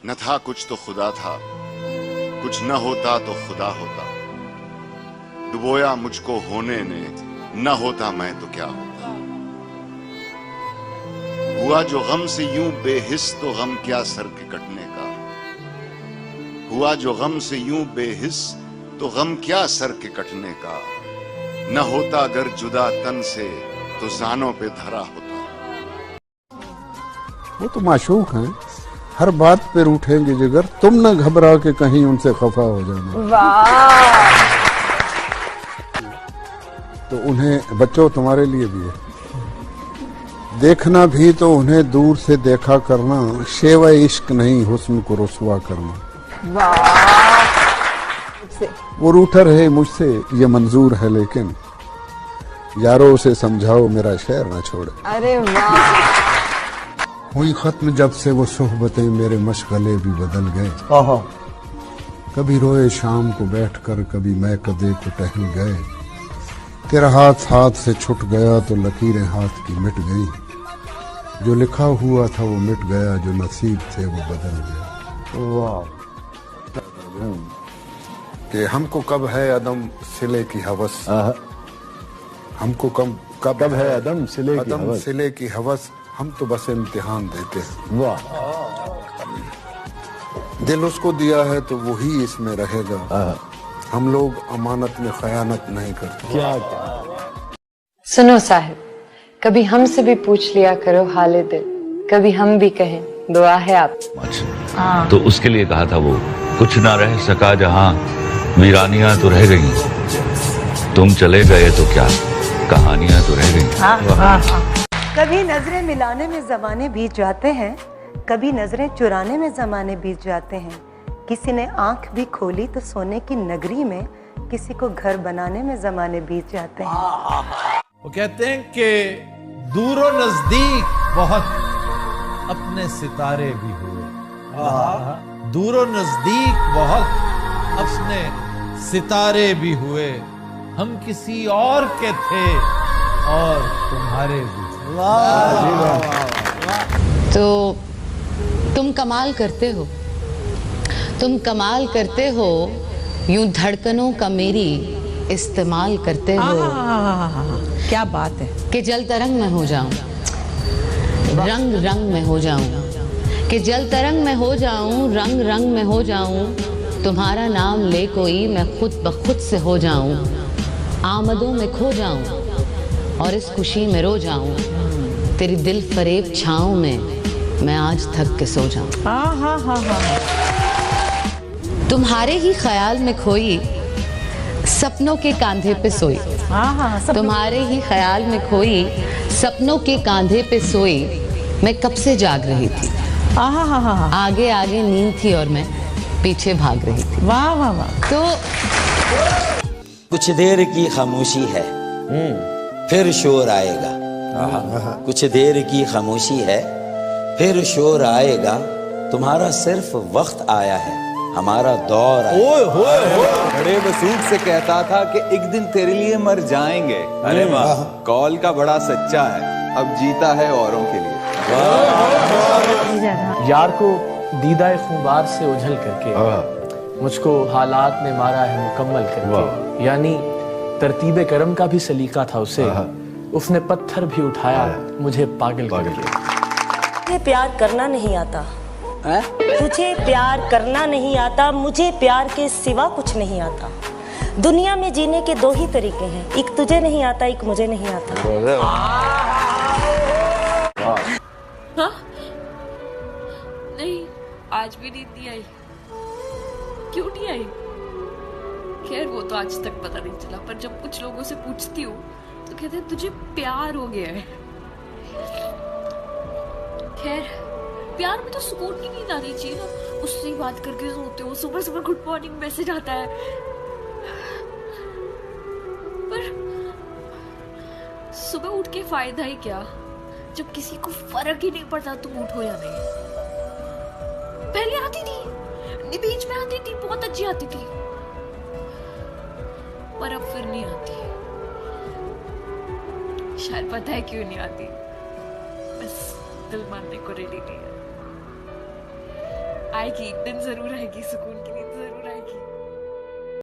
न था कुछ तो खुदा था, कुछ न होता तो खुदा होता। डुबोया मुझको होने ने, न होता मैं तो क्या होता। हुआ जो गम से यूं बेहिस तो गम क्या सर के कटने का। हुआ जो गम से यूं बेहिस तो गम क्या सर के कटने का। न होता अगर जुदा तन से तो जानों पे धरा होता। वो तो माशूक हैं, हर बात पे रूठेंगे जिगर, तुम न घबरा के कहीं उनसे खफा हो जाना। वाह। तो उन्हें बच्चों तुम्हारे लिए भी है, देखना भी तो उन्हें दूर से देखा करना, शेवा इश्क नहीं हुस्न को रुसवा करना। वाह। वो रूठा रहे मुझसे ये मंजूर है, लेकिन यारो उसे समझाओ मेरा शहर न छोड़े। अरे वाह। हुई खत्म जब से वो सोहबतें, मेरे मशगले भी बदल गए। कभी रोए शाम को बैठकर, कभी मैं कदे को टहल गए। तेरा हाथ हाथ से छूट गया तो लकीरें हाथ की मिट गई। जो लिखा हुआ था वो मिट गया, जो नसीब थे वो बदल गया। वाह। कि हमको कब है अदम सिले की हवस, हमको कब है अदम सिले की हवस, हम तो बस इम्तिहान देते हैं। वाह। दिल उसको दिया है तो वही इसमें रहेगा। हम लोग अमानत में खयानत नहीं करते। क्या सुनो साहिब, कभी हमसे भी पूछ लिया करो हाले दिल, कभी हम भी कहें दुआ है आप। तो उसके लिए कहा था वो, कुछ ना रह सका जहां, वीरानियां तो रह गई। तुम चले गए तो क्या, कहानियां तो रह गई। कभी नजरें मिलाने में जमाने बीत जाते हैं, कभी नजरें चुराने में जमाने बीत जाते हैं। किसी ने आंख भी खोली तो सोने की नगरी में, किसी को घर बनाने में जमाने बीत जाते हैं। वो कहते हैं कि दूरों नजदीक बहुत अपने सितारे भी हुए। दूरों नजदीक बहुत अपने सितारे भी हुए। हम किसी और के थे और तुम्हारे भी। तो तुम कमाल करते हो, तुम कमाल करते हो, यूं धड़कनों का मेरी इस्तेमाल करते हो। क्या बात है। कि जल तरंग में हो जाऊं, रंग रंग में हो जाऊं, कि जल तरंग में हो जाऊं, रंग रंग में हो जाऊं। तुम्हारा नाम ले कोई मैं खुद ब खुद से हो जाऊं। आमदों में खो जाऊं और इस खुशी में रो जाऊं। तेरी दिल फरेब छाँव में मैं आज थक के सो जाऊं। तुम्हारे ही ख्याल में खोई, सपनों के कांधे पे सोई। तुम्हारे ही ख्याल में खोई, सपनों के कांधे पे सोई। मैं कब से जाग रही थी, आगे आगे नींद थी और मैं पीछे भाग रही थी। वाह वाह वाह। तो कुछ देर की खामोशी है, फिर शोर आएगा। कुछ देर की खामोशी है, फिर शोर आएगा। तुम्हारा सिर्फ वक्त आया है, हमारा दौर आएगा। बड़े वसूख से कहता था कि एक दिन तेरे लिए मर जाएंगे। अरे वाह, कॉल का बड़ा सच्चा है, अब जीता है औरों के लिए। यार को दीदाए खुबार से उझल करके, मुझको हालात ने मारा है मुकम्मल करके। यानी तरतीबे करम का भी सलीका था उसे, उसने पत्थर भी उठाया मुझे पागल करके। तुझे प्यार करना नहीं आता, तुझे प्यार करना नहीं आता, मुझे प्यार के सिवा कुछ नहीं आता। दुनिया में जीने के दो ही तरीके हैं, एक तुझे नहीं आता, एक मुझे नहीं आता। हाँ? नहीं, आज भी नींद नहीं आई। क्यों नहीं आई? खैर वो तो आज तक पता नहीं चला, पर जब कुछ लोगों से पूछती हूँ तो कहते हैं तुझे प्यार हो गया है। खैर प्यार में तो सुकून की नींद आनी चाहिए ना, उससे ही बात करके सोते हो, सुबह सुबह गुड मॉर्निंग मैसेज आता है। पर सुबह उठ के फायदा ही क्या जब किसी को फर्क ही नहीं पड़ता तुम उठो या नहीं। पहले आती थी, बीच में आती थी, बहुत अच्छी आती थी, पर अब फिर नहीं आती। शायद पता है क्यों नहीं आती, बस दिल मानने को रेडी नहीं है। आएगी, एक दिन जरूर आएगी, सुकून की नींद